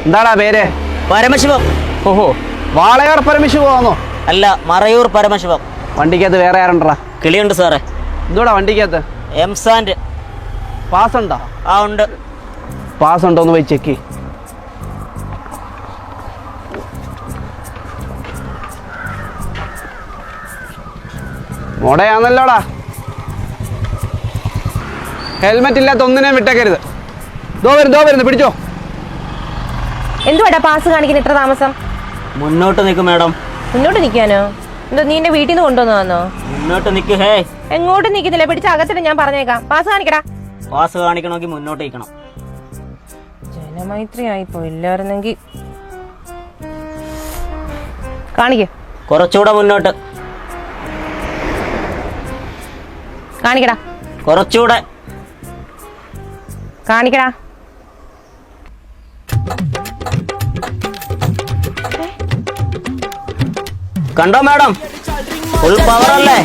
എന്താടാ പേര്? പരമശിവം. ഓഹോ, വാളയാർ പരമശിവമാണോ? അല്ല, മറയൂർ പരമശിവം. വണ്ടിക്കകത്ത് വേറെ ആരുണ്ടാ? കിളിയുണ്ട് സാറേ. എന്തുവാടാ വണ്ടിക്കകത്ത്? എംസാൻഡ്. പാസ് ഉണ്ടോ? ആ ഉണ്ട്. പാസ് ഉണ്ടോ എന്ന് പോയി ചെക്ക്. മോടയാന്നല്ലോടാ. ഹെൽമെറ്റ് ഇല്ലാത്ത ഒന്നിനെയും വിട്ടേക്കരുത്. ദോ വരുന്നു പിടിച്ചോ. എന്തുവാടാ പാസ് കാണിക്കുന്ന ഇത്ര താമസം? മുന്നോട്ട് നിൽക്കും മാഡം. മുന്നോട്ട് നിൽക്കാനോ? എന്തോ നീ എന്റെ വീട്ടിൽ നിന്ന് കൊണ്ടുവന്നോ? മുന്നോട്ട് നിൽക്ക്. ഹേ, എങ്ങോട്ടും നിൽക്കുന്നില്ല, പിടിച്ച അകത്തിട്ട് ഞാൻ പറഞ്ഞേക്കാം. പാസ് കാണിക്കടാ. പാസ് കാണിക്കണമെങ്കിൽ മുന്നോട്ട് നിൽക്കണം. ജനമൈത്രി ആയിപ്പോ ഇല്ലായിരുന്നെങ്കിൽ കാണിക്ക. കുറച്ചുകൂടെ മുന്നോട്ട് കാണിക്കടാ. കുറച്ചുകൂടെ കാണിക്കടാ. കണ്ടോ മാഡം? ഫുൾ പവർ അല്ലേ?